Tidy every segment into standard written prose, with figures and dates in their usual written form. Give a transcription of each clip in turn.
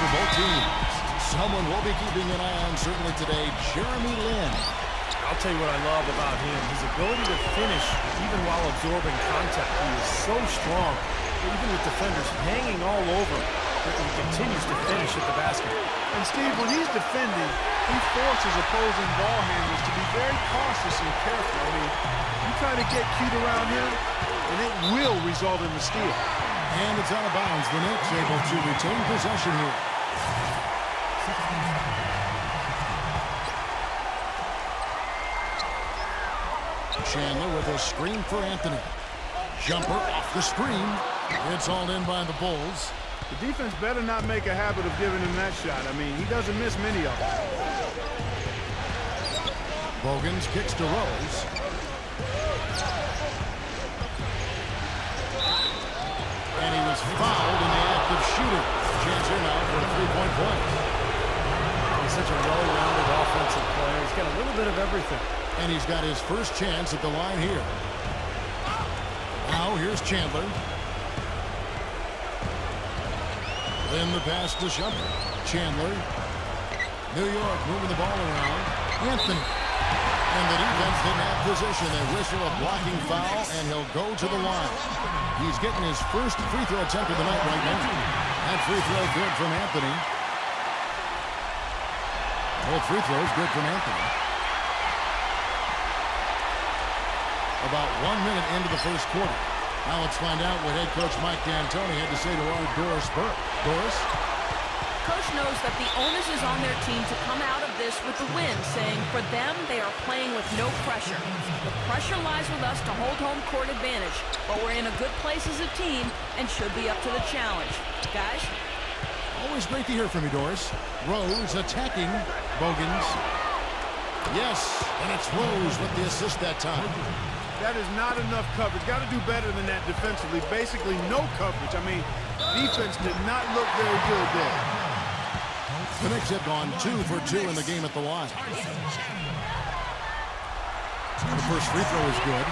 for both teams. Someone we'll be keeping an eye on certainly today, Jeremy Lin. I'll tell you what I love about him, his ability to finish even while absorbing contact. He is so strong, even with defenders hanging all over him, he continues to finish at the basket. And Steve, when he's defending, he forces opposing ball handlers to be very cautious and careful. I mean, you try to get cute around him, and it will result in the steal. And it's out of bounds. The Knicks able to retain possession here. Chandler with a screen for Anthony. Jumper off the screen. It's all in by the Bulls. The defense better not make a habit of giving him that shot. I mean, he doesn't miss many of them. Bogans kicks to Rose. And he was fouled in the act of shooting. Chance here now for a three-point play. He's such a well-rounded offensive player. He's got a little bit of everything. And he's got his first chance at the line here. Now here's Chandler. Then the pass to Shumpert. Chandler. New York moving the ball around. Anthony. And the defense didn't have position. They whistle a blocking foul, and he'll go to the line. He's getting his first free throw attempt of the night right now. That free throw good from Anthony. Both free throws good from Anthony. About 1 minute into the first quarter. Now let's find out what head coach Mike D'Antoni had to say to our Doris Burke. Doris? Coach knows that the onus is on their team to come out of this with the win, saying for them, they are playing with no pressure. The pressure lies with us to hold home court advantage, but we're in a good place as a team and should be up to the challenge. Guys? Always great to hear from you, Doris. Rose attacking Bogans. Yes, and it's Rose with the assist that time. That is not enough coverage. Got to do better than that defensively. Basically, no coverage. I mean, defense did not look very good there. The Knicks have gone 2 for 2 in the game at the line. The first free throw is good.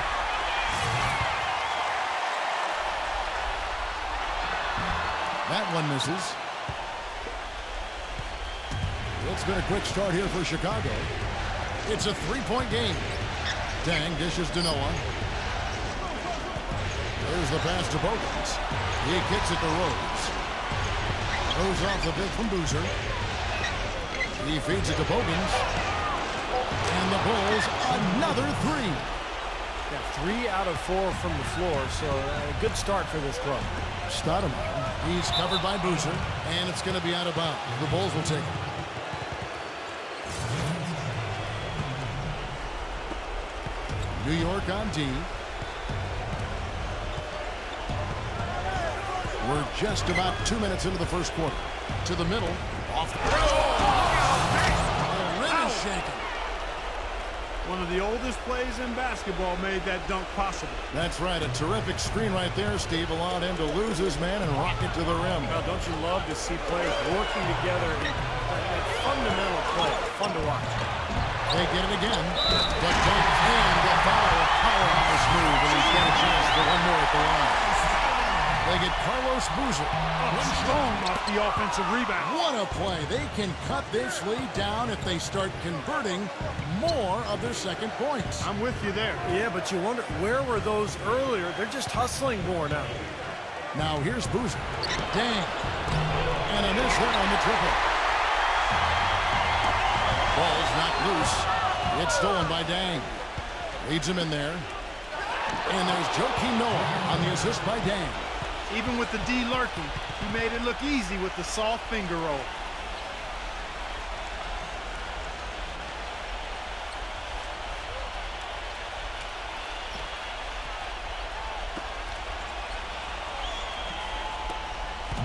That one misses. It's been a quick start here for Chicago. It's a three-point game. Dang dishes to Noah. There's the pass to Bogans. He kicks it to Rose. Rose off the bit from Boozer. He feeds it to Bogans. And the Bulls, another three. Got 3 out of 4 from the floor, so a good start for this club. Stoudemire. He's covered by Boozer, and it's going to be out of bounds. The Bulls will take it. New York on D. We're just about 2 minutes into the first quarter. To the middle. Off the rim is shaken. One of the oldest plays in basketball made that dunk possible. That's right. A terrific screen right there, Steve. Allowed him to lose his man and rock it to the rim. Now, don't you love to see players working together in that fundamental play? Fun to watch. They get it again. The dunk and the foul. Powerhouse move, and he's got a chance for one more at the line. They get Carlos Boozer. Strong off the offensive rebound. What a play. They can cut this lead down if they start converting more of their second points. I'm with you there. Yeah, but you wonder, where were those earlier? They're just hustling more now. Now here's Boozer. Dang. And a miss there on the triple. Ball's knocked loose. It's stolen by Dang. Leads him in there. And there's Joakim Noah on the assist by Dang. Even with the D lurking, he made it look easy with the soft finger roll.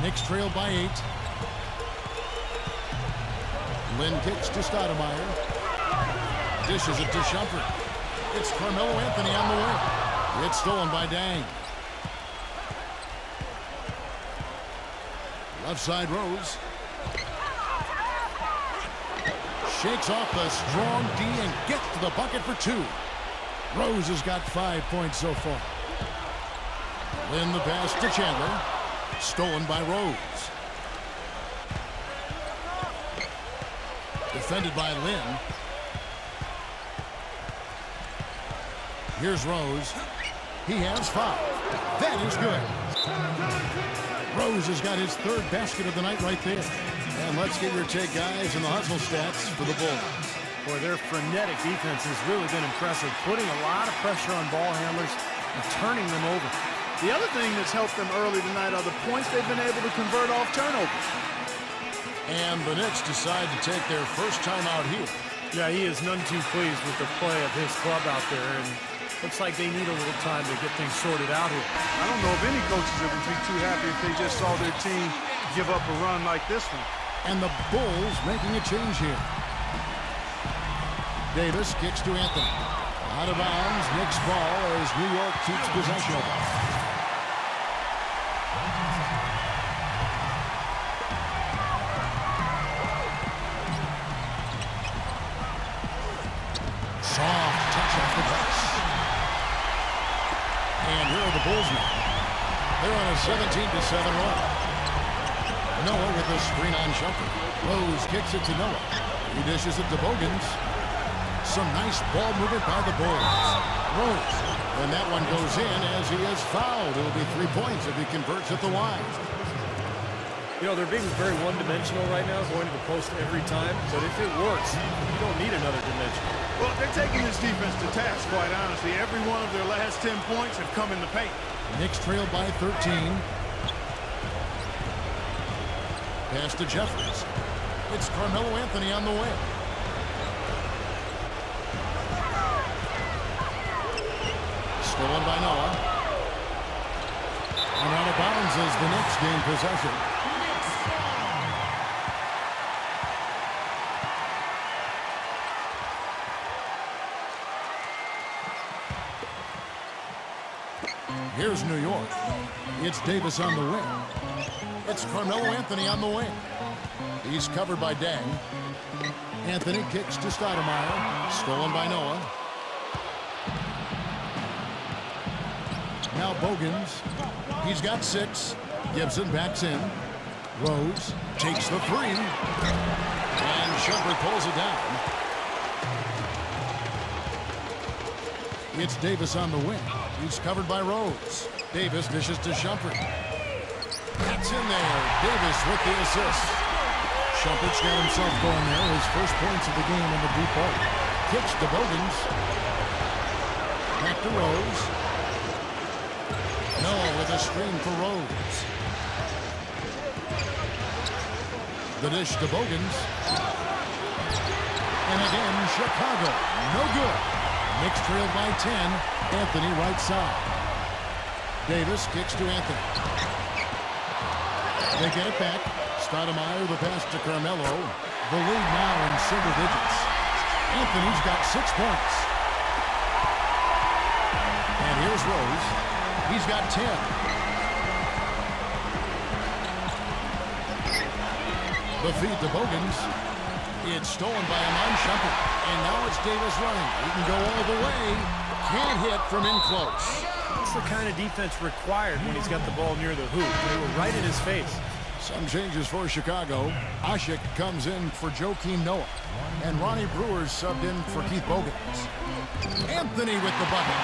Knicks trail by 8. Lin kicks to Stoudemire. Dishes it to Shumpert. It's Carmelo Anthony on the wing. It's stolen by Dang. Left side Rose. Shakes off the strong D and gets to the bucket for 2. Rose has got 5 points so far. Lin the pass to Chandler. Stolen by Rose. Defended by Lynn. Here's Rose. He has 5. That is good. Rose has got his 3rd basket of the night right there. And let's get your take, guys, and the hustle stats for the Bulls. Boy, their frenetic defense has really been impressive, putting a lot of pressure on ball handlers and turning them over. The other thing that's helped them early tonight are the points they've been able to convert off turnovers. And the Knicks decide to take their first time out here. Yeah, he is none too pleased with the play of his club out there, and looks like they need a little time to get things sorted out here. I don't know if any coaches would be too happy if they just saw their team give up a run like this one. And the Bulls making a change here. Davis kicks to Anthony. Out of bounds, Knicks ball as New York keeps possession. Soft touch off the glass. And here are the Bulls now. They're on a 17-7 run. Noah with a screen-on jumper. Rose kicks it to Noah. He dishes it to Bogans. Some nice ball movement by the Bulls. Rose. And that one goes in as he is fouled. It'll be 3 points if he converts at the line. You know, they're being very one-dimensional right now, going to the post every time. But if it works, you don't need another dimension. Well, they're taking this defense to task, quite honestly. Every one of their last 10 points have come in the paint. Knicks trailed by 13. Pass to Jeffries. It's Carmelo Anthony on the way. Stolen by Noah. And out of bounds as the Knicks gain possession. Here's New York. It's Davis on the wing. It's Carmelo Anthony on the wing. He's covered by Dang. Anthony kicks to Stoudemire. Stolen by Noah. Now Bogans. He's got 6. Gibson backs in. Rose takes the 3. And Shumpert pulls it down. It's Davis on the wing. He's covered by Rose. Davis dishes to Shumpert. That's in there. Davis with the assist. Shumpert's got himself going there. His first points of the game in the deep ball. Kicks to Bogans. Back to Rose. Noah with a screen for Rose. The dish to Bogans. And again, Chicago. No good. Knicks trailed by 10. Anthony right side. Davis kicks to Anthony. They get it back. Stoudemire the pass to Carmelo. The lead now in single digits. Anthony's got 6 points. And here's Rose. He's got 10. The feed to Bogans. It's stolen by Iman Shumpert. And now it's Davis running. He can go all the way. Can't hit from in close. That's the kind of defense required when he's got the ball near the hoop. They were right in his face. Some changes for Chicago. Ashik comes in for Joakim Noah. And Ronnie Brewer's subbed in for Keith Bogans. Anthony with the bucket.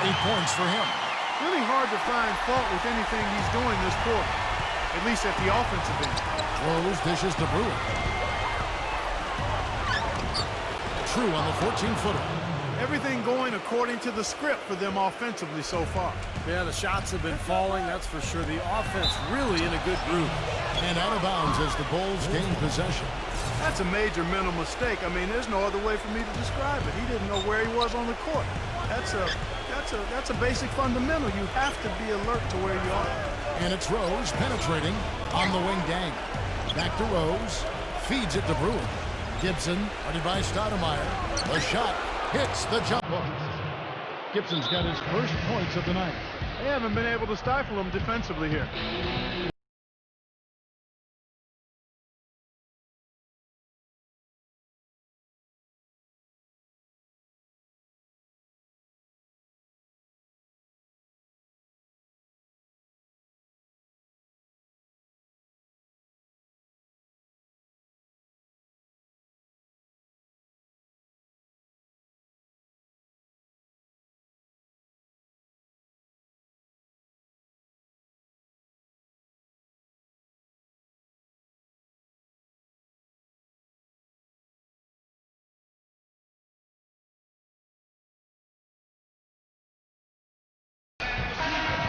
8 points for him. Really hard to find fault with anything he's doing this quarter, at least at the offensive end. Rose dishes to Brewer. True on the 14-footer. Everything going according to the script for them offensively so far. Yeah, the shots have been falling, that's for sure. The offense really in a good groove. And out of bounds as the Bulls gain possession. That's a major mental mistake. I mean, there's no other way for me to describe it. He didn't know where he was on the court. That's a basic fundamental. You have to be alert to where you are. And it's Rose penetrating on the wing. Dang. Back to Rose. Feeds it to Brewer. Gibson, guarded by Stoudemire. The shot hits the jump hook. Gibson's got his first points of the night. They haven't been able to stifle him defensively here.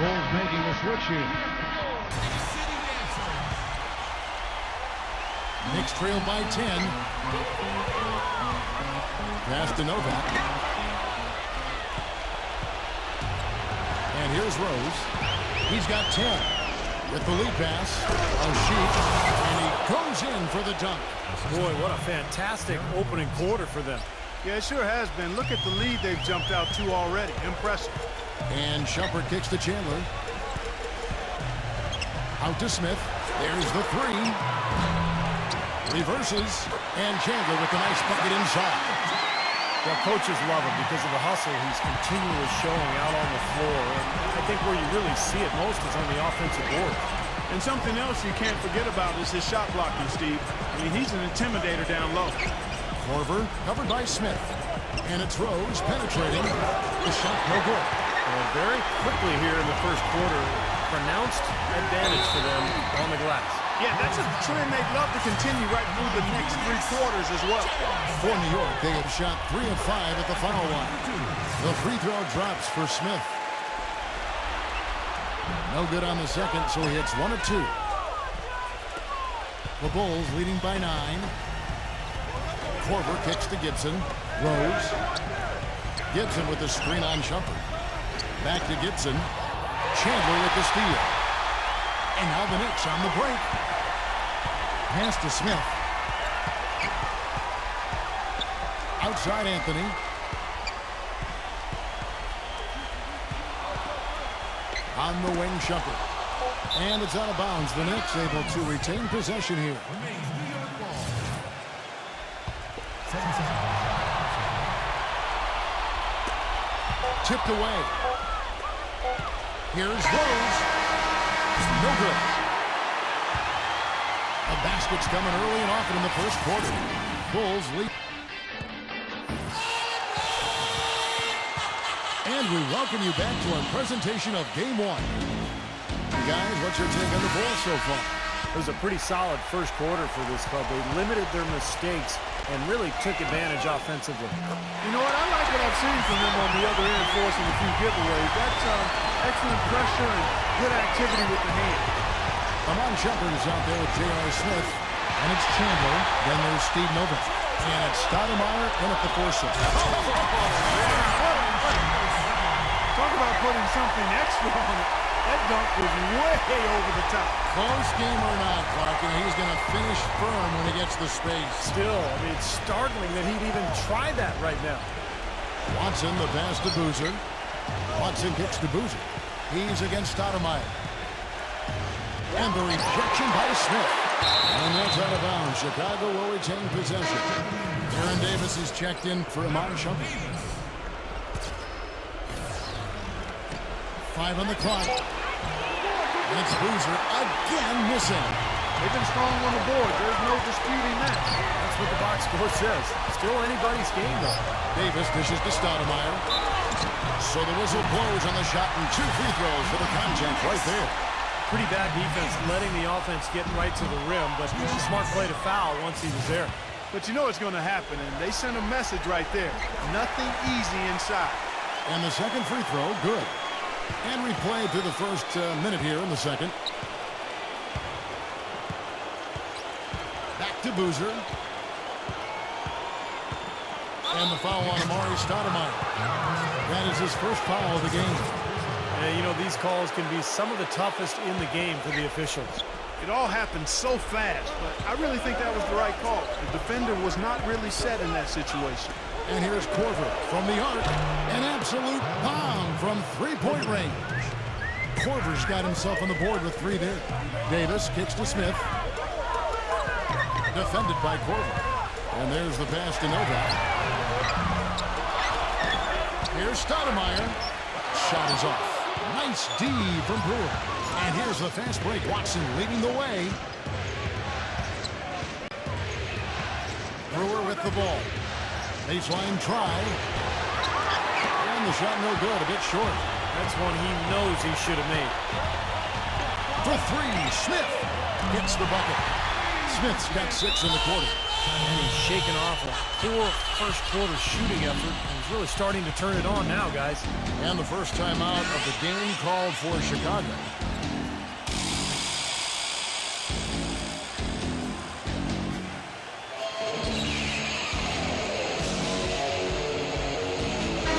Bulls making a switch here. Knicks trail by 10. Pass to Novak. And here's Rose. He's got 10. With the lead pass, O'Shea, and he goes in for the dunk. Boy, what a fantastic opening quarter for them. Yeah, it sure has been. Look at the lead they've jumped out to already. Impressive. And Shumpert kicks to Chandler. Out to Smith. There's the three. Reverses. And Chandler with the nice bucket inside. Well, coaches love him because of the hustle he's continually showing out on the floor. And I think where you really see it most is on the offensive board. And something else you can't forget about is his shot blocking, Steve. I mean, he's an intimidator down low. Korver covered by Smith. And it's Rose penetrating. The shot no good. And very quickly here in the first quarter, pronounced advantage for them on the glass. Yeah, that's a trend they'd love to continue right through the next 3 quarters as well. For New York, they have shot 3 of 5 at the foul line. The free throw drops for Smith. No good on the second, so he hits 1 of 2. The Bulls leading by 9. Korver kicks to Gibson. Rose. Gibson with the screen on Shumpert. Back to Gibson. Chandler with the steal. And now the Knicks on the break. Pass to Smith. Outside Anthony. On the wing, Shumpert. And it's out of bounds. The Knicks able to retain possession here. Tipped away. Here's Rose. No good. The basket's coming early and often in the first quarter. Bulls lead. And we welcome you back to our presentation of Game 1. Guys, what's your take on the ball so far? It was a pretty solid first quarter for this club. They limited their mistakes and really took advantage offensively. You know what? I like what I've seen from them on the other end, forcing a few giveaways. That's excellent pressure and good activity with the hand. Amon Shumpert is out there with j.r.smith. And it's Chandler. Then there's Steve Novak. And it's Stoudemire in at the forceps. Talk about putting something extra on it. That dunk was way over the top. Close game or not, Clark, and he's going to finish firm when he gets the space. Still, I mean, it's startling that he'd even try that right now. Watson, the pass to Boozer. Watson kicks to Boozer. He's against Stoudemire. And the rejection by Smith. And that's out of bounds. Chicago will retain possession. Aaron Davis is checked in for Amon Shumpert. 5 on the clock. And it's Boozer again missing. They've been strong on the board. There's no disputing that. That's what the box score says. Still anybody's game, though. Davis dishes to Stoudemire. So the whistle blows on the shot and 2 free throws for the contact right there. Pretty bad defense letting the offense get right to the rim, but smart play to foul once he was there. But you know it's going to happen, and they sent a message right there. Nothing easy inside. And the second free throw, good. And replayed through the first minute here in the second. Back to Boozer. And the foul on Amari Stoudemire. That is his first foul of the game. And, you know, these calls can be some of the toughest in the game for the officials. It all happened so fast, but I really think that was the right call. The defender was not really set in that situation. And here's Korver from the arc. An absolute bomb from three-point range. Korver's got himself on the board with 3 there. Davis kicks to Smith. Defended by Korver. And there's the pass to Novak. Here's Stoudemire. Shot is off. Nice D from Brewer. And here's the fast break. Watson leading the way. Brewer with the ball. Baseline try. And the shot no good, a bit short. That's one he knows he should have made. For 3, Smith gets the bucket. Smith's got 6 in the quarter. And he's shaking off a poor first-quarter shooting effort. He's really starting to turn it on now, guys. And the first time out of the game called for Chicago.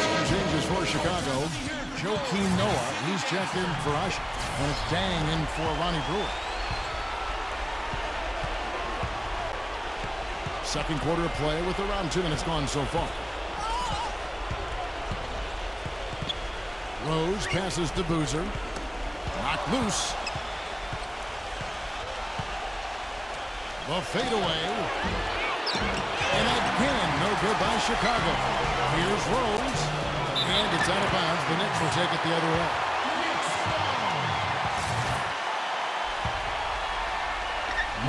Some changes for Chicago. Joakim Noah, he's checked in for Usher. And it's Dang in for Ronnie Brewer. Second quarter of play with around 2 minutes gone so far. Rose passes to Boozer. Knocked loose. The fadeaway. And again, no good by Chicago. Here's Rose. And it's out of bounds. The Knicks will take it the other way.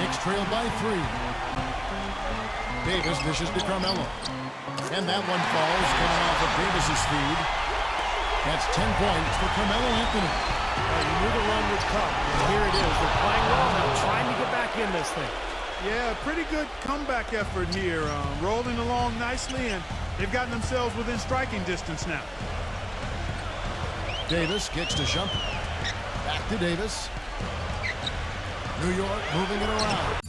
Knicks trail by 3. Davis dishes to Carmelo. And that one falls coming off of Davis's feed. That's 10 points for Carmelo Anthony. You knew the run would come. And here it is. They're playing well now, trying to get back in this thing. Yeah, pretty good comeback effort here. Rolling along nicely, and they've gotten themselves within striking distance now. Davis kicks to Shumpert. Back to Davis. New York moving it around.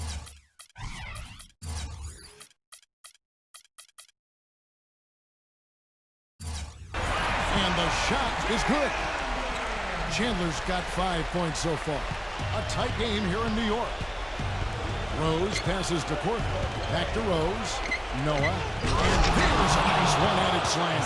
And the shot is good. Chandler's got 5 points so far. A tight game here in New York. Rose passes to Courtney. Back to Rose. Noah. And there's a nice one-handed slam.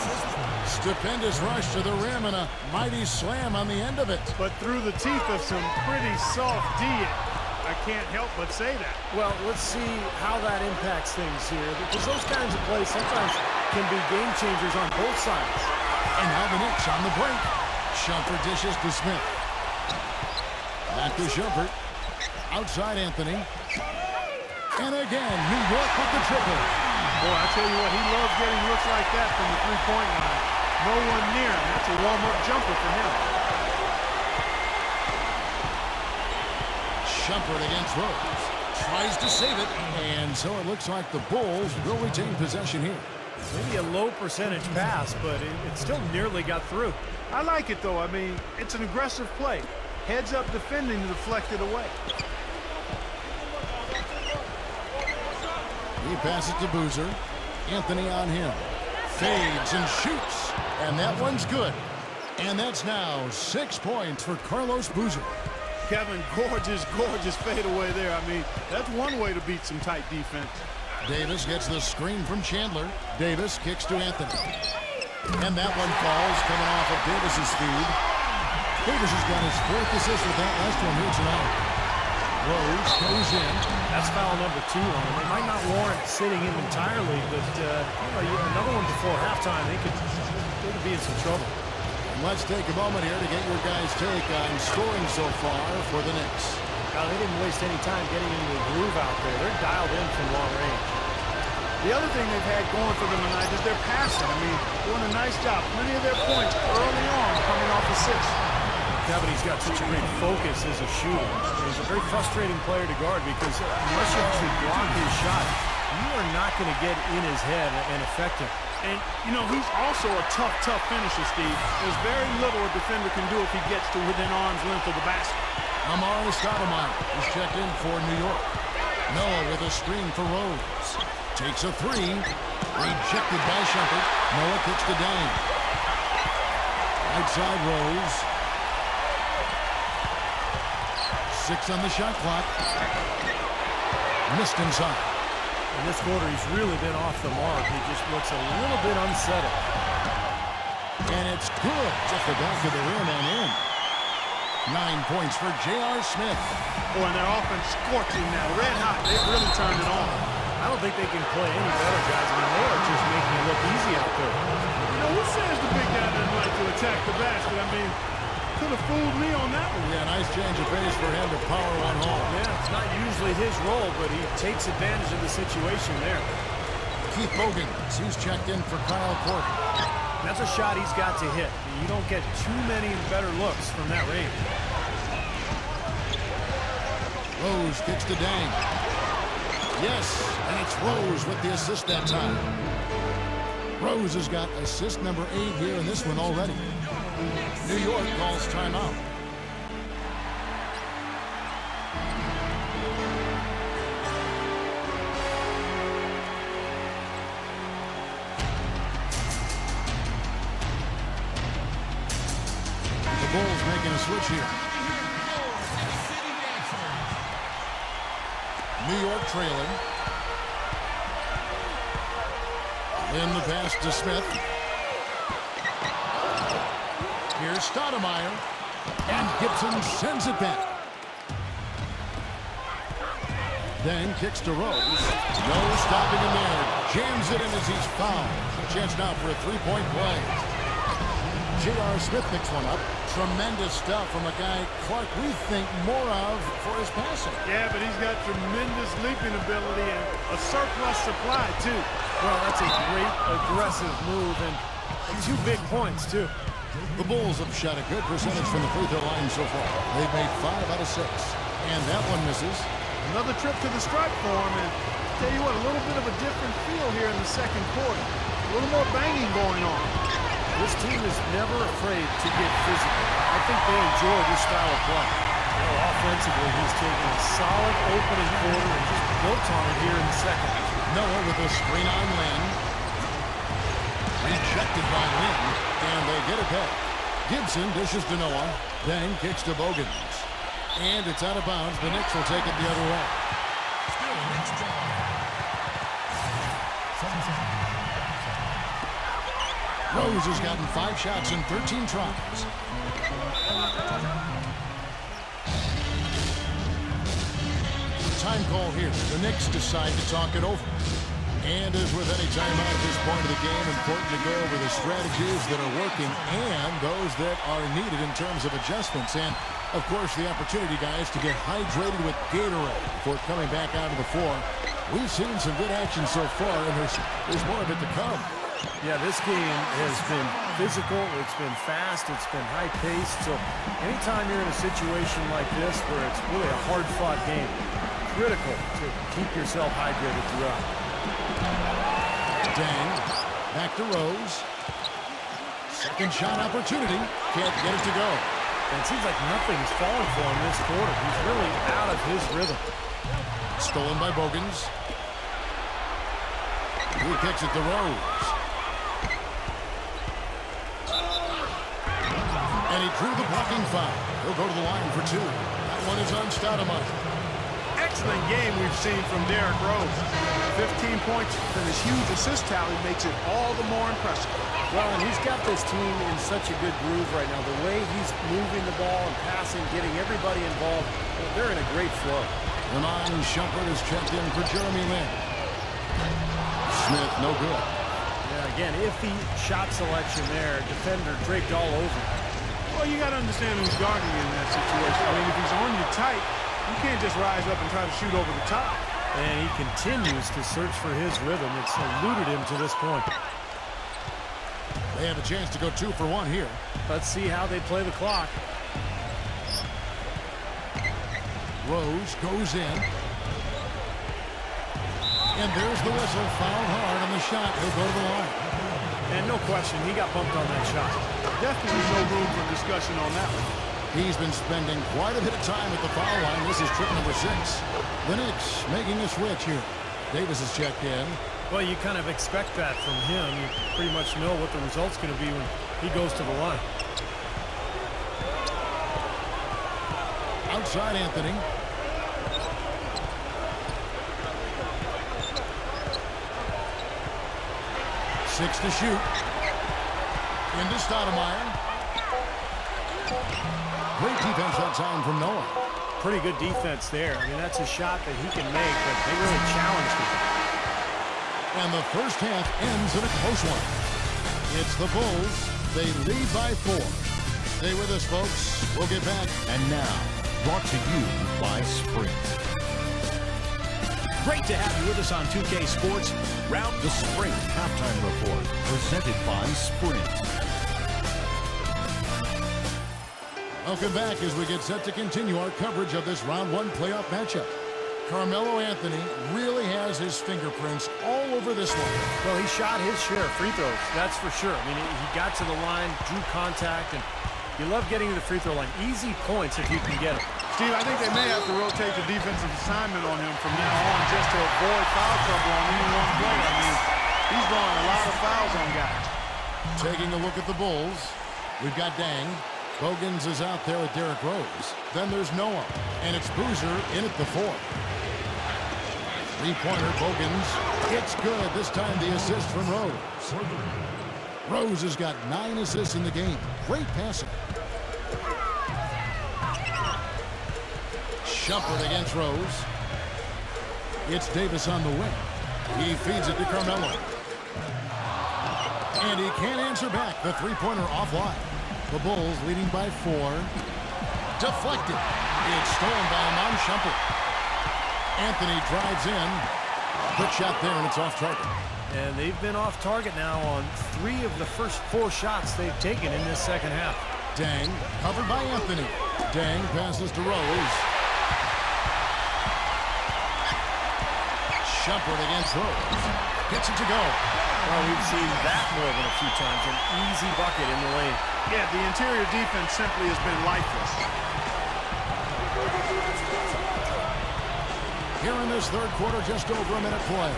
Stupendous rush to the rim and a mighty slam on the end of it. But through the teeth of some pretty soft D. I can't help but say that. Well, let's see how that impacts things here, because those kinds of plays sometimes can be game changers on both sides. And now the Knicks on the break. Shumpert dishes to Smith. Back to Shumpert. Outside Anthony. And again, New York with the triple. Boy, I tell you what, he loves getting looks like that from the three-point line. No one near him. That's a warm-up jumper for him. Shumpert against Rose. Tries to save it. And so it looks like the Bulls will retain possession here. Maybe a low percentage pass, but it still nearly got through. I like it, though. I mean, it's an aggressive play. Heads up defending to deflect it away. He passes to Boozer. Anthony on him. Fades and shoots. And that one's good. And that's now 6 points for Carlos Boozer. Kevin, gorgeous fadeaway there. I mean, that's one way to beat some tight defense. Davis gets the screen from Chandler. Davis kicks to Anthony. And that one falls coming off of Davis's feed. Davis has got his 4th assist with that last one here tonight. Rose goes in. That's foul number 2 on him. It might not warrant sitting him entirely, but another one before halftime, they could be in some trouble. Let's take a moment here to get your guys' take on scoring so far for the Knicks. Now, they didn't waste any time getting into the groove out there. They're dialed in from long range. The other thing they've had going for them tonight is their passing. I mean, doing a nice job. Plenty of their points early on coming off the 6. Kevin, he's got such a great focus as a shooter. He's a very frustrating player to guard because unless you actually block his shot, you are not going to get in his head and affect him. And, you know, he's also a tough finisher, Steve. There's very little a defender can do if he gets to within arm's length of the basket. Amari Stoudemire is checked in for New York. Noah with a screen for Rose. Takes a 3. Rejected by Shumpert. Noah kicks to Dang. Right side Rose. 6 on the shot clock. Missed inside. In this quarter, he's really been off the mark. He just looks a little bit unsettled. And it's good. Just the back of the rim and in. 9 points for J.R. Smith. Boy, and their offense scorching now. Red hot. They've really turned it on. I don't think they can play any better, guys. I mean, they are just making it look easy out there. You know, who says the big guy doesn't like to attack the basket? I mean, could have fooled me on that one. Yeah, nice change of pace for him to power one home. Yeah, it's not usually his role, but he takes advantage of the situation there. Keith Bogans, he's checked in for Kyle Korver. That's a shot he's got to hit. You don't get too many better looks from that range. Rose kicks to Dang. Yes, and it's Rose with the assist that time. Rose has got assist number 8 here in this one already. New York calls timeout. The Bulls making a switch here. New York trailing. In the pass to Smith. Here's Stoudemire. And Gibson sends it back. Then kicks to Rose. No stopping him there. Jams it in as he's fouled. A chance now for a three-point play. j.r.smith picks one up. Tremendous stuff from a guy Clark we think more of for his passing. Yeah, but he's got tremendous leaping ability and a surplus supply, too. Well, that's a great aggressive move and 2 big points, too. The Bulls have shot a good percentage from the free throw line so far. They've made 5 out of 6. And that one misses. Another trip to the stripe for him, and tell you what, a little bit of a different feel here in the second quarter. A little more banging going on. This team is never afraid to get physical. I think they enjoy this style of play. Offensively, he's taken a solid opening quarter and just built on it here in the second. Noah with a screen on Lynn. Rejected by Lynn, and they get it back. Gibson dishes to Noah, then kicks to Bogans. And it's out of bounds. The Knicks will take it the other way. Rose has gotten 5 shots in 13 tries. Time call here. The Knicks decide to talk it over. And as with any timeout at this point of the game, important to go over the strategies that are working and those that are needed in terms of adjustments. And, of course, the opportunity, guys, to get hydrated with Gatorade before coming back out of the floor. We've seen some good action so far, and there's more of it to come. Yeah, this game has been physical, it's been fast, it's been high-paced. So anytime you're in a situation like this where it's really a hard-fought game, critical to keep yourself hydrated throughout. Dang. Back to Rose. Second shot opportunity. Can't get it to go. And it seems like nothing's falling for him this quarter. He's really out of his rhythm. Stolen by Bogans. He kicks it to Rose. And he drew the blocking foul. He'll go to the line for 2. That one is on Stoudemire. Excellent game we've seen from Derrick Rose. 15 points and his huge assist tally makes it all the more impressive. Well, and he's got this team in such a good groove right now. The way he's moving the ball and passing, getting everybody involved, they're in a great flow. Ramon Shumpert is checked in for Jeremy Lin. Smith, no good. Yeah, again, iffy shot selection there. Defender draped all over. Well, you got to understand who's guarding you in that situation. I mean, if he's on you tight, you can't just rise up and try to shoot over the top. And he continues to search for his rhythm. It's eluded him to this point. They have a chance to go 2 for 1 here. Let's see how they play the clock. Rose goes in. And there's the whistle. Fouled hard on the shot. He'll go to the line. And no question, he got bumped on that shot. Definitely no room for discussion on that one. He's been spending quite a bit of time at the foul line. This is trip number 6. The Knicks making a switch here. Davis is checked in. Well, you kind of expect that from him. You pretty much know what the result's going to be when he goes to the line. Outside Anthony. Six to shoot. Into Stoudemire. Great defense that time from Noah. Pretty good defense there. I mean, that's a shot that he can make, but they really challenged him. And the first half ends in a close one. It's the Bulls. They lead by 4. Stay with us, folks. We'll get back. And now, brought to you by Sprint. Great to have you with us on 2K Sports. Round the Sprint Halftime Report, presented by Sprint. Welcome back as we get set to continue our coverage of this Round 1 playoff matchup. Carmelo Anthony really has his fingerprints all over this one. Well, he shot his share of free throws, that's for sure. I mean, he got to the line, drew contact, and you love getting to the free throw line. Easy points if you can get them. Steve, I think they may have to rotate the defensive assignment on him from now on just to avoid foul trouble on any one play. I mean, he's drawing a lot of fouls on guys. Taking a look at the Bulls, we've got Dang. Bogans is out there with Derrick Rose. Then there's Noah, and it's Boozer in at the 4. Three-pointer, Bogans. It's good. This time the assist from Rose. Rose has got 9 assists in the game. Great passing. Shumpert against Rose. It's Davis on the wing. He feeds it to Carmelo. And he can't answer back. The three-pointer offline. The Bulls leading by 4. Deflected. It's stolen by Iman Shumpert. Anthony drives in. Quick shot there, and it's off target. And they've been off target now on 3 of the first 4 shots they've taken in this second half. Dang, covered by Anthony. Dang passes to Rose. Shumpert against Rose. Gets it to go. Well, we've seen that more than a few times. An easy bucket in the lane. Yeah, the interior defense simply has been lifeless. Here in this third quarter, just over a minute play.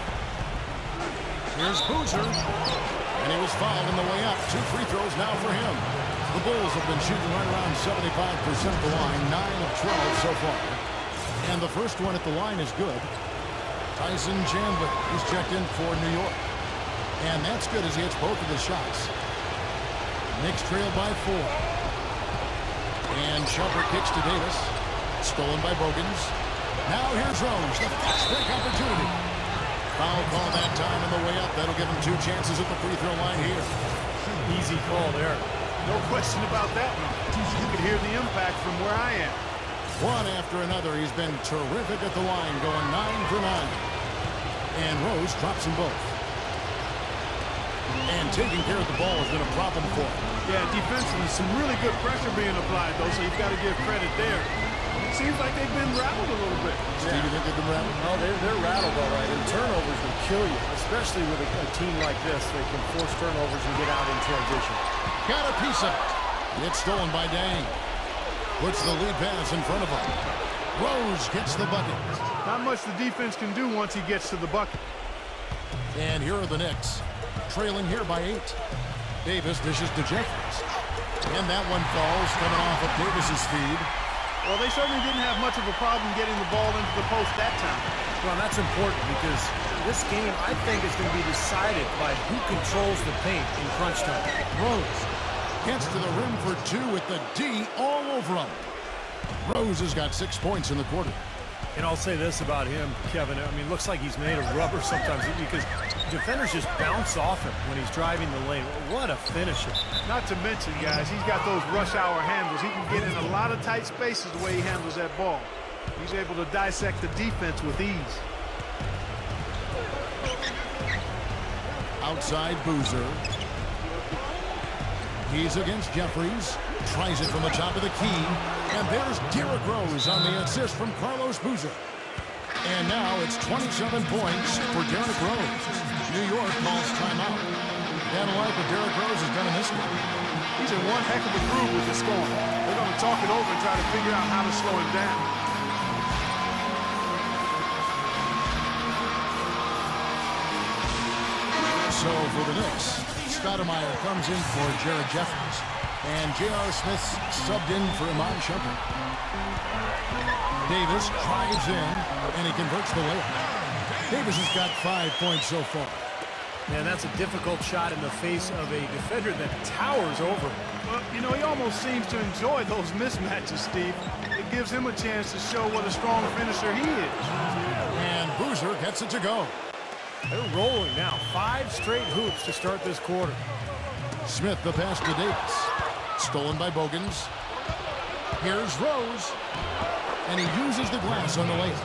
Here's Boozer. And he was fouled on the way up. 2 free throws now for him. The Bulls have been shooting right around 75% of the line. 9 of 12 so far. And the first one at the line is good. Tyson Chandler. He's checked in for New York. And that's good as he hits both of his shots. Knicks trail by 4. And Shumpert kicks to Davis. Stolen by Bogans. Now here's Rose. The fast break opportunity. Foul call that time on the way up. That'll give him 2 chances at the free throw line here. Easy call there. No question about that one. You can hear the impact from where I am. One after another. He's been terrific at the line, going 9 for 9. And Rose drops them both. And taking care of the ball has been a problem for him. Yeah, defensively, some really good pressure being applied, though, so you've got to give credit there. It seems like they've been rattled a little bit. Steve, you think they've been rattled? Oh, they're rattled all right. And turnovers will kill you, especially with a team like this. They can force turnovers and get out in transition. Got a piece of it. It's stolen by Dang. Puts the lead pass in front of him. Rose gets the bucket. Not much the defense can do once he gets to the bucket. And here are the Knicks, trailing here by 8. Davis dishes to Jeffries. And that one falls, coming off of Davis's speed. Well, they certainly didn't have much of a problem getting the ball into the post that time. Well, that's important because this game, I think, is going to be decided by who controls the paint in crunch time. Rose gets to the rim for 2 with the D all over him. Rose has got 6 points in the quarter. And I'll say this about him, Kevin. I mean, it looks like he's made of rubber sometimes because defenders just bounce off him when he's driving the lane. What a finisher. Not to mention, guys, he's got those rush hour handles. He can get in a lot of tight spaces the way he handles that ball. He's able to dissect the defense with ease. Outside Boozer. He's against Jeffries. Tries it from the top of the key. And there's Derrick Rose on the assist from Carlos Boozer. And now it's 27 points for Derrick Rose. New York calls timeout. Gotta like what Derrick Rose has done in this game. He's in one heck of a groove with the scoring. They're going to talk it over and try to figure out how to slow him down. So for the Knicks, Stoudemire comes in for Jared Jeffries. And j.r.smith subbed in for Iman Shumpert. Davis drives in, and he converts the layup. Davis has got 5 points so far. Man, that's a difficult shot in the face of a defender that towers over him. Well, you know, he almost seems to enjoy those mismatches, Steve. It gives him a chance to show what a strong finisher he is. And Boozer gets it to go. They're rolling now. 5 straight hoops to start this quarter. Smith the pass to Davis. Stolen by Bogans. Here's Rose. And he uses the glass on the layup.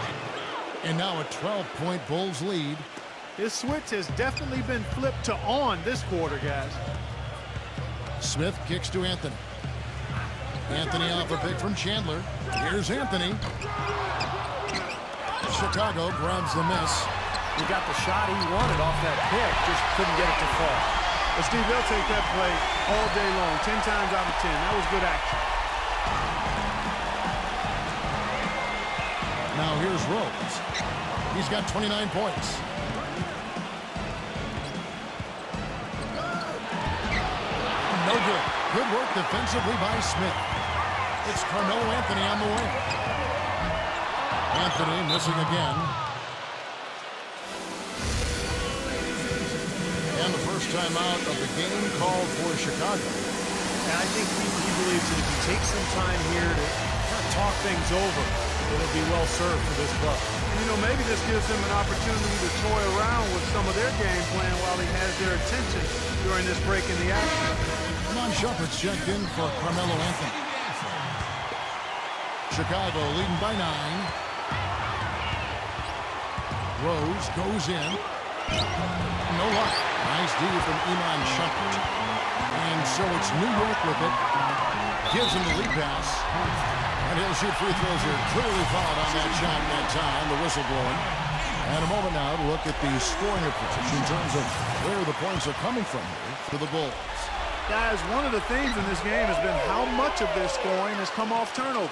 And now a 12-point Bulls lead. His switch has definitely been flipped to on this quarter, guys. Smith kicks to Anthony. Anthony off a pick from Chandler. Here's Anthony. Chicago grabs the miss. He got the shot he wanted off that pick, just couldn't get it to fall. But Steve, they'll take that play all day long, 10 times out of 10. That was good action. Now here's Rose. He's got 29 points. No good. Good work defensively by Smith. It's Carmelo Anthony on the wing. Anthony missing again. And the first time out of the game called for Chicago. And I think he believes that if he takes some time here to kind of talk things over, it'll be well served for this club. And, you know, maybe this gives them an opportunity to toy around with some of their game plan while he has their attention during this break in the action. Iman Shumpert's checked in for Carmelo Anthony. Chicago leading by 9. Rose goes in. No luck. Nice D from Iman Shumpert. And so it's New York with it. Gives him the lead pass. And he'll shoot free throws here. Clearly fouled on that shot that time. The whistle blowing. And a moment now to look at the scoring approach in terms of where the points are coming from here for the Bulls. Guys, one of the themes in this game has been how much of their scoring has come off turnovers.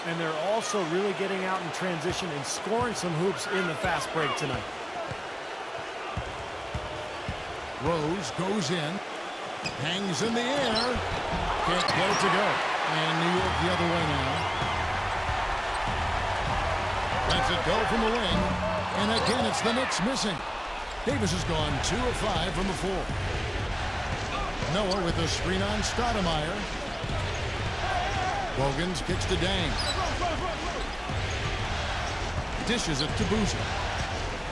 And they're also really getting out in transition and scoring some hoops in the fast break tonight. Rose goes in. Hangs in the air. Can't get it to go. And New York the other way now. Lets it go from the wing. And again, it's the Knicks missing. Davis has gone 2 of 5 from the floor. Noah with a screen on Stoudemire. Bogans kicks to Dang. Dishes it to Boozer.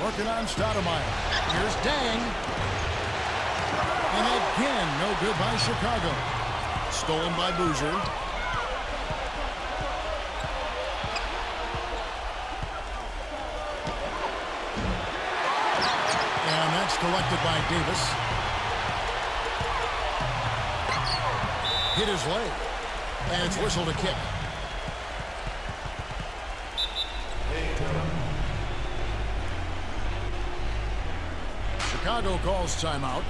Working on Stoudemire. Here's Dang. And again, no good by Chicago. Stolen by Boozer. And that's collected by Davis. Hit his leg. And it's whistled a kick. Chicago calls timeout.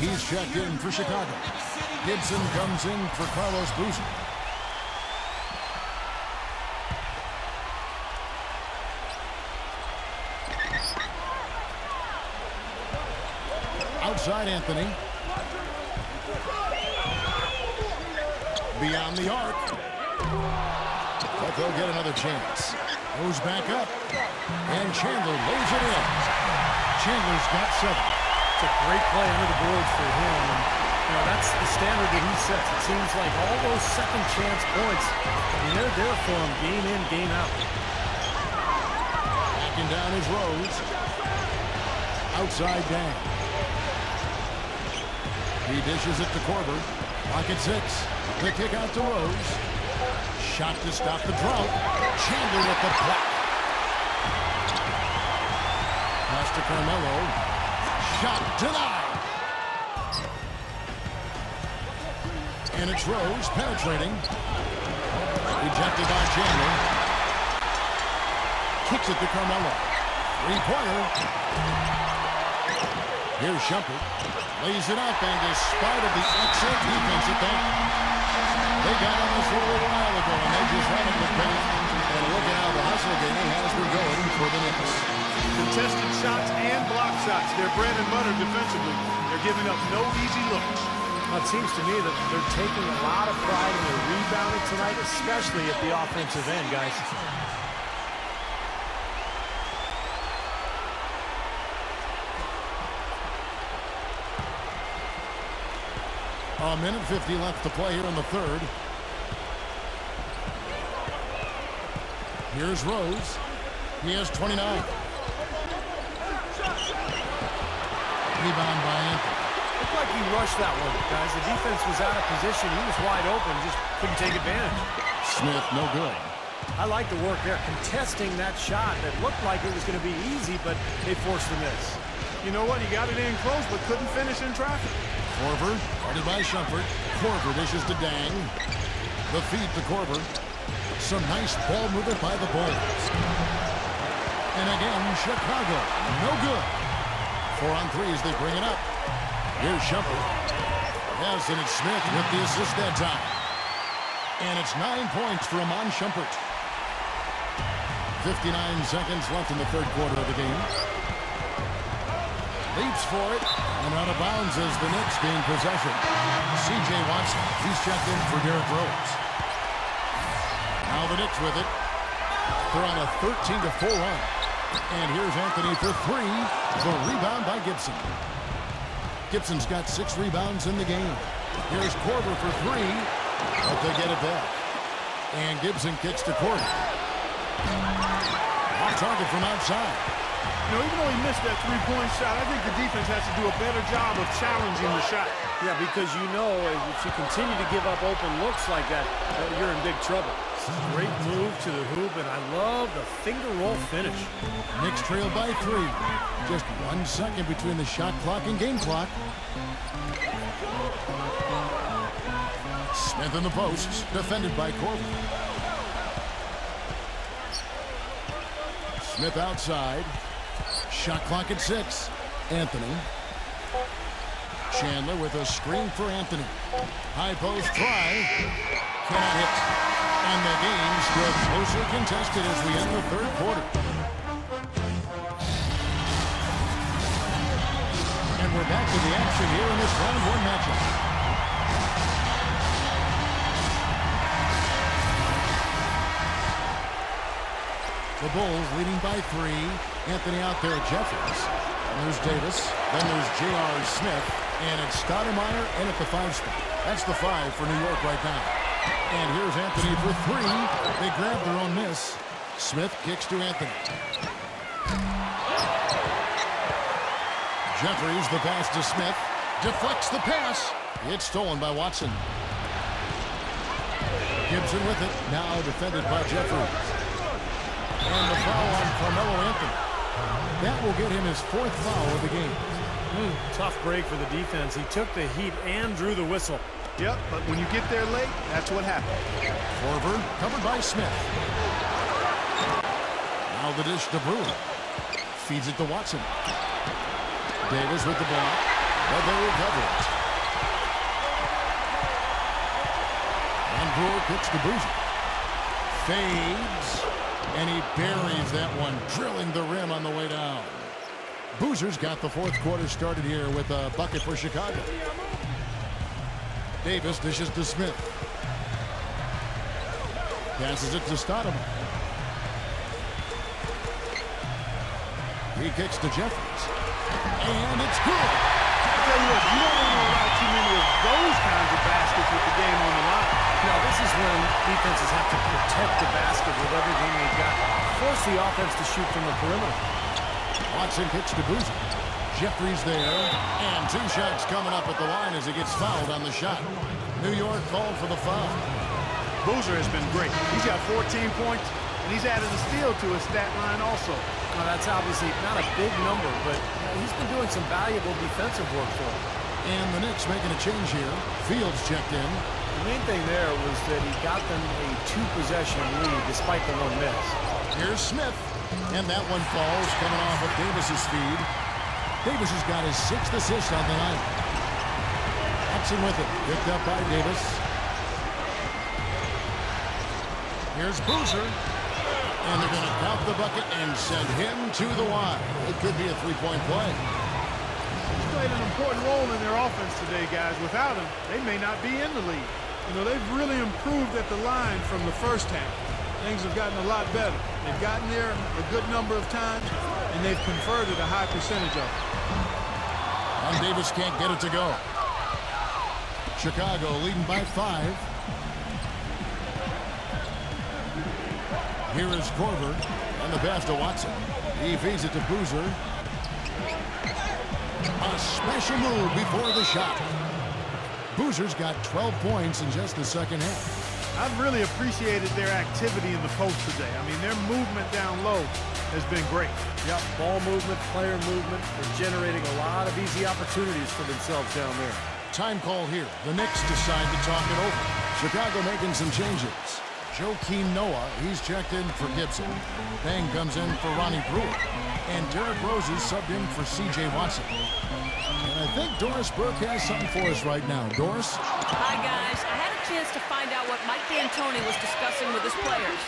He's checked in for Chicago. Gibson comes in for Carlos Boozer. Outside Anthony. Beyond the arc. But they'll get another chance. Goes back up. And Chandler lays it in. Chandler's got 7. It's a great play under the boards for him. And, you know, that's the standard that he sets. It seems like all those second chance points, I mean, they're there for him game in, game out. Backing down his Rose. Outside Dang. He dishes it to Korver. Pocket 6. The kick out to Rose. Shot to stop the drought. Chandler with the block. Pass to Carmelo. Shot denied. And it's Rose penetrating. Rejected by Chandler. Kicks it to Carmelo. 3-pointer. Here's Shumpert. Lays it up, and despite of the excellent defense at that, they got on this a little while ago, and they just haven't been back. And look at how the hustle game has been going for the Knicks. Contested shots and block shots. They're bread and butter defensively. They're giving up no easy looks. Well, it seems to me that they're taking a lot of pride in their rebounding tonight, especially at the offensive end, guys. A minute 50 left to play here in the third. Here's Rose. He has 29. Rebound by Anthony. looked like he rushed that one, guys. The defense was out of position. He was wide open, just couldn't take advantage. Smith, no good. I like the work there, contesting that shot that looked like it was going to be easy, but they forced the miss. You know what? He got it in close, but couldn't finish in traffic. Korver, guarded by Shumpert. Korver dishes to Dang. The feed to Korver. Some nice ball movement by the Bulls. And again, Chicago, no good. 4 on 3 as they bring it up. Here's Shumpert. Yes, and it's Smith with the assist that time. And it's 9 points for Amon Shumpert. 59 seconds left in the third quarter of the game. Leaps for it, and out of bounds as the Knicks gain possession. C.J. Watson, he's checked in for Derrick Rose. Now the Knicks with it. They're on a 13-4 run. And here's Anthony for 3. The rebound by Gibson. Gibson's got 6 rebounds in the game. Here's Korver for 3, but they get it back. And Gibson kicks to Korver. Off target from outside. You know, even though he missed that three-point shot, I think the defense has to do a better job of challenging the shot. Yeah, because you know if you continue to give up open looks like that, you're in big trouble. Great move to the hoop, and I love the finger roll finish. Knicks trail by 3. Just 1 second between the shot clock and game clock. Smith in the posts, defended by Korver. Smith outside. Shot clock at 6. Anthony. Chandler with a screen for Anthony. High post try. Cannot hit. And the game still closely contested as we end the third quarter. And we're back to the action here in this round 1 matchup. The Bulls leading by 3. Anthony out there at Jeffries. There's Davis. Then there's j.r.smith. And it's Stoudemire in at the 5 spot. That's the 5 for New York right now. And here's Anthony for 3. They grab their own miss. Smith kicks to Anthony. Jeffries, the pass to Smith. Deflects the pass. It's stolen by Watson. Gibson with it. Now defended by Jeffries. And the foul on Carmelo Anthony. That will get him his 4th foul of the game. Tough break for the defense. He took the heat and drew the whistle. Yep, but when you get there late, that's what happened. Korver covered by Smith. Now the dish to Brewer. Feeds it to Watson. Davis with the block. But they recover it. And Brewer kicks to Boozer. Fades. And he buries that one, drilling the rim on the way down. Boozer's got the 4th quarter started here with a bucket for Chicago. Davis dishes to Smith. Passes it to Stoudemire. He kicks to Jeffries. And it's good. I tell you what, you don't want to allow too many of those kinds of baskets with the game on the line. Now, this is when defenses have to protect the basket with everything they've got. Force the offense to shoot from the perimeter. Watson kicks to Boozer. Jeffries there. And 2 shots coming up at the line as he gets fouled on the shot. New York called for the foul. Boozer has been great. He's got 14 points, and he's added a steal to his stat line also. Now, that's obviously not a big number, but he's been doing some valuable defensive work for him. And the Knicks making a change here. Fields checked in. The main thing there was that he got them a 2-possession lead despite the 1 miss. Here's Smith. And that one falls coming off of Davis's feed. Davis has got his 6th assist on the night. Watson with it. Picked up by Davis. Here's Boozer. And they're going to count the bucket and send him to the line. It could be a 3-point play. He's played an important role in their offense today, guys. Without him, they may not be in the league. You know, they've really improved at the line from the first half. Things have gotten a lot better. They've gotten there a good number of times, and they've converted a high percentage of it. And Davis can't get it to go. Chicago leading by 5. Here is Korver, and the pass to Watson. He feeds it to Boozer. A special move before the shot. Boozer's got 12 points in just the second half. I've really appreciated their activity in the post today. I mean, their movement down low has been great. Yep, ball movement, player movement. They're generating a lot of easy opportunities for themselves down there. Time call here. The Knicks decide to talk it over. Chicago making some changes. Joakim Noah, he's checked in for Gibson. Bang comes in for Ronnie Brewer. And Derrick Rose is subbed in for C.J. Watson. And I think Doris Burke has something for us right now. Doris? Hi, guys. I had a chance to find out what Mike D'Antoni was discussing with his players.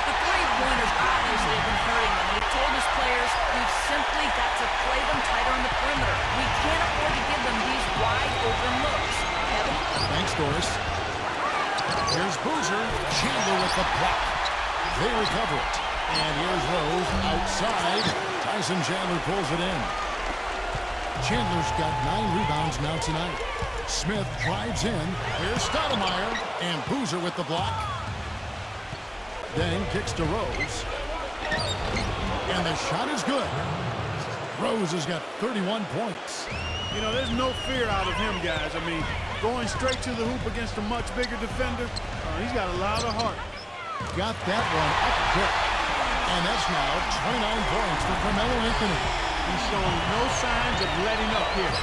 The three-pointers obviously have been hurting them. He told his players, we've simply got to play them tighter on the perimeter. We can't afford to give them these wide-open looks. Kevin? Thanks, Doris. Here's Boozer. Chandler with the block. They recover it. And here's Rose outside. Tyson Chandler pulls it in. Chandler's got 9 rebounds now tonight. Smith drives in. Here's Stoudemire. And Boozer with the block. Then kicks to Rose. And the shot is good. Rose has got 31 points. You know, there's no fear out of him, guys. I mean, going straight to the hoop against a much bigger defender, he's got a lot of heart. Got that one up quick. And that's now 29 points for Carmelo Anthony. He's showing no signs of letting up here.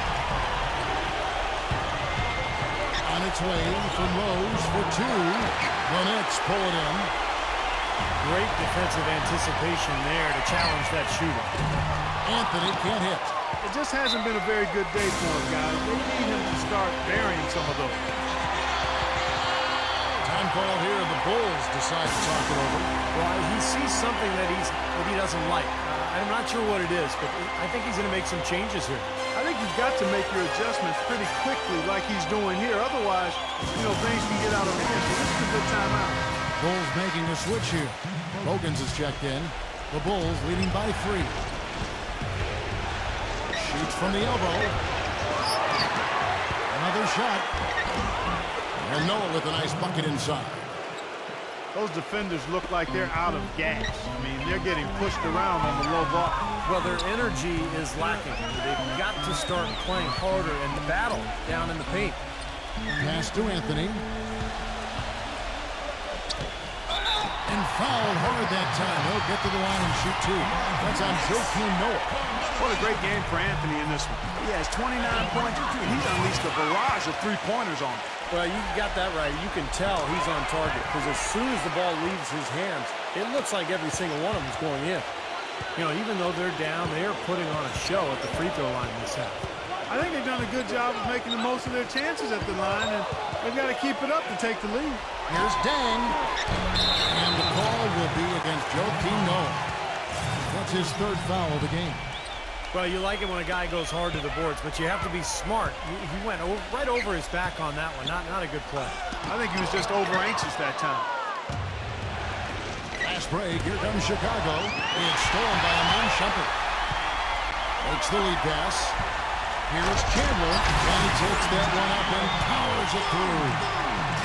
On its way from Rose for 2. The Knicks pull it in. Great defensive anticipation there to challenge that shooter. Anthony can't hit. It just hasn't been a very good day for him, guys. They need him to start burying some of those. Time call here. The Bulls decide to talk it over. Well, he sees something that he doesn't like. I'm not sure what it is, but I think he's going to make some changes here. I think you've got to make your adjustments pretty quickly like he's doing here. Otherwise, you know, things can get out of hand. So this is a good timeout. Bulls making a switch here. Bogans is checked in. The Bulls leading by 3. Shoots from the elbow. Another shot. And Noah with a nice bucket inside. Those defenders look like they're out of gas. I mean, they're getting pushed around on the low ball. Well, their energy is lacking. They've got to start playing harder and battle down in the paint. Pass to Anthony. And fouled hard that time. He'll get to the line and shoot 2. That's on Joakim Noah. What a great game for Anthony in this one. He has 29 points, and he's unleashed a barrage of three-pointers on him. Well, you got that right. You can tell he's on target because as soon as the ball leaves his hands, it looks like every single one of them is going in. You know, even though they're down, they are putting on a show at the free throw line this half. I think they've done a good job of making the most of their chances at the line, and they've got to keep it up to take the lead. Here's Dang. And the call will be against Joakim Noah. That's his 3rd foul of the game. Well, you like it when a guy goes hard to the boards, but you have to be smart. He went right over his back on that one. Not a good play. I think he was just over-anxious that time. Last break, here comes Chicago. It's stolen by Amon Shumpert. Takes the lead pass. Here's Chandler, and he takes that one up and powers it through.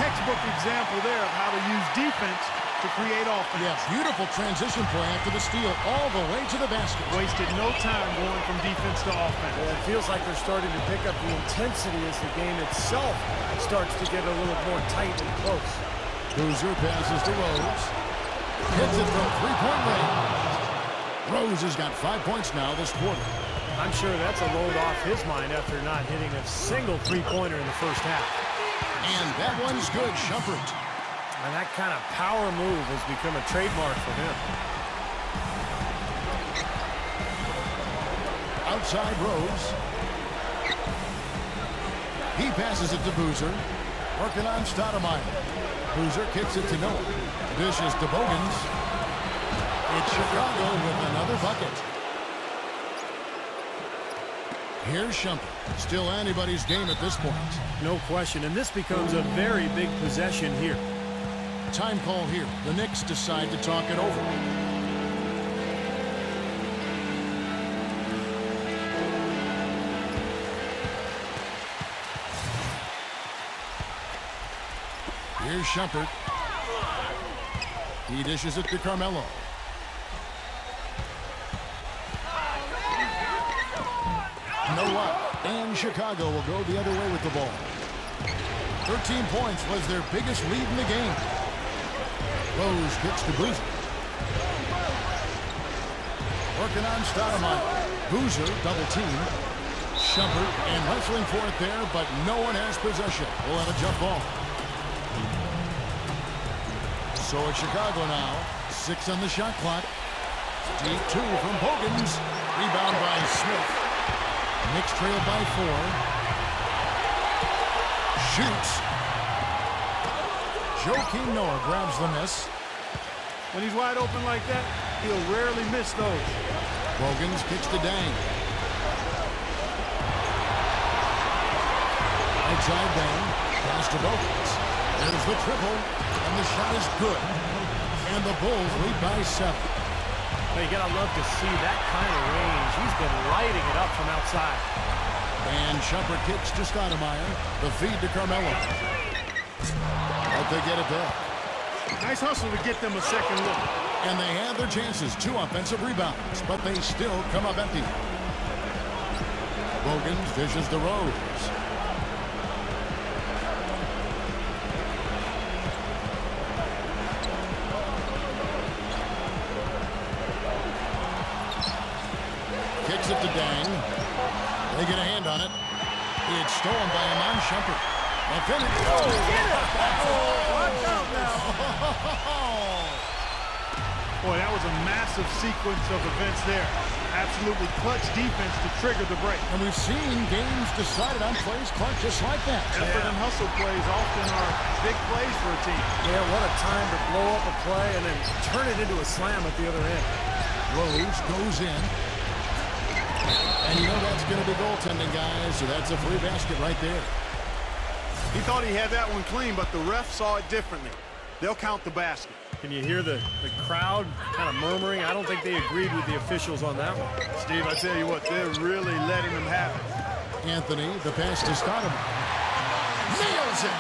Textbook example there of how to use defense to create offense. Yeah, beautiful transition play after the steal all the way to the basket. Wasted no time going from defense to offense. Well, it feels like they're starting to pick up the intensity as the game itself starts to get a little more tight and close. Boozer passes to Rose. Hits it from 3-point range. Rose has got 5 points now this quarter. I'm sure that's a load off his mind after not hitting a single three-pointer in the first half. And that one's good, Shumpert. And that kind of power move has become a trademark for him. Outside Rose. He passes it to Boozer. Working on Stoudemire. Boozer kicks it to Noah. Dishes to Bogans. It's Chicago with another bucket. Here's Shumpert. Still anybody's game at this point. No question, and this becomes a very big possession here. Time call here. The Knicks decide to talk it over. Here's Shumpert. He dishes it to Carmelo. no luck. And Chicago will go the other way with the ball. 13 points was their biggest lead in the game. Rose kicks to Boozer. Working on Stoudemire. Boozer double team. Shumpert and wrestling for it there, but no one has possession. We'll have a jump ball. So it's Chicago now. 6 on the shot clock. Deep 2 from Bogans. Rebound by Smith. Knicks trail by 4. Shoots. Joakim Noah grabs the miss. When he's wide open like that, he'll rarely miss those. Bogans kicks to Dang. Outside Dang. Pass to Bogans. There's the triple. And the shot is good. And the Bulls lead by 7. Hey, you gotta love to see that kind of range. He's been lighting it up from outside. And Shumpert kicks to Stoudemire. The feed to Carmelo. Hope they get it back. Nice hustle to get them a second look. And they have their chances. 2 offensive rebounds, but they still come up empty. Bogans dishes to Rose. Kicks it to Dang. They get a hand on it. It's stolen by Iman Shumpert. And finish. Oh, get it! Watch out now. Boy, that was a massive sequence of events there. Absolutely clutch defense to trigger the break. And we've seen games decided on plays, Clark, just like that. Effort and hustle plays often are big plays for a team. Yeah, what a time to blow up a play and then turn it into a slam at the other end. Rose goes in. And you know that's going to be goaltending, guys, so that's a free basket right there. He thought he had that one clean, but the ref saw it differently. They'll count the basket. Can you hear the crowd kind of murmuring? I don't think they agreed with the officials on that one. Steve, I tell you what, they're really letting them have it. Anthony, the pass to Stoudemire. Nails it!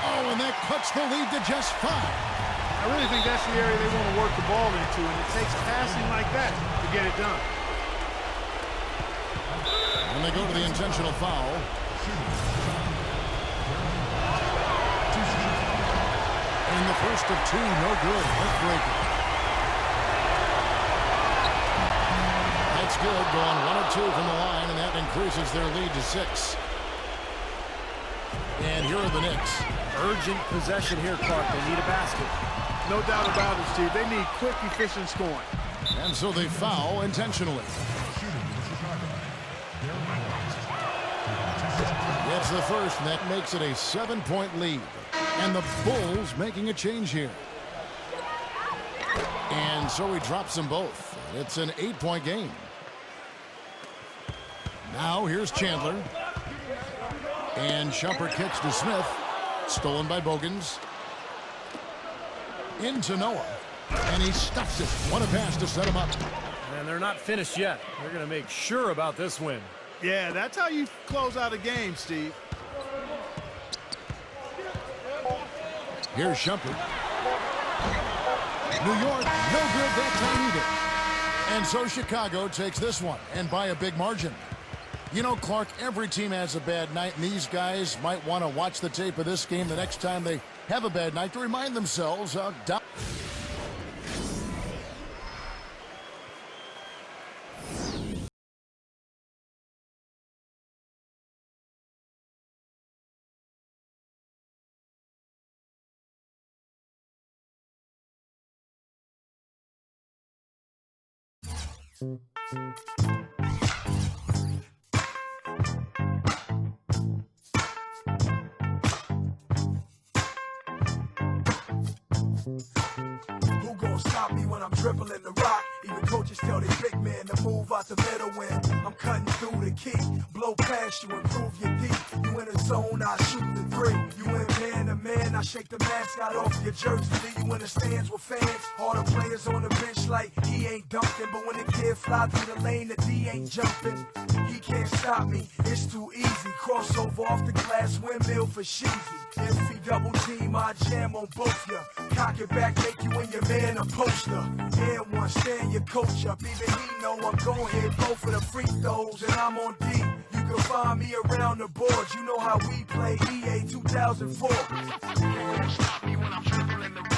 Oh, and that cuts the lead to just 5. I really think that's the area they want to work the ball into, and it takes passing like that to get it done. And they go to the intentional foul. And the first of 2, no good. Heartbreaker. That's good. Going 1 of 2 from the line, and that increases their lead to 6. And here are the Knicks. Urgent possession here, Clark. They need a basket. No doubt about it, Steve. They need quick, efficient scoring. And so they foul intentionally. It's the first, and that makes it a 7-point lead. And the Bulls making a change here. And so he drops them both. It's an 8-point game. Now here's Chandler. And Shumpert kicks to Smith. Stolen by Bogans. Into Noah. And he stuffs it. What a pass to set him up. And they're not finished yet. They're going to make sure about this win. Yeah, that's how you close out a game, Steve. Here's Shumpert. New York, no good that time either. And so Chicago takes this one, and by a big margin. You know, Clark, every team has a bad night, and these guys might want to watch the tape of this game the next time they have a bad night to remind themselves of... Who gon' stop me when I'm dribbling the rock? Even coaches tell their big man to move out the middle when I'm cutting through the key. Blow past you, improve your D. You in a zone, I shoot the 3. You in man to man, I shake the mascot off your jersey. Leave you in the stands with fans. All the players on the bench like he ain't dunking. But when the kid fly through the lane, the D ain't jumping. He can't stop me, it's too easy. Crossover off the glass, windmill for Sheezy. If he double team, I jam on both ya. Cock it back, make you and your man a poster. And one, stand your coach up. Even he know I'm gon' hit both of the free throws, and I'm on D. You can find me around the board. You know how we play EA 2004. Stop me when I'm dribbling the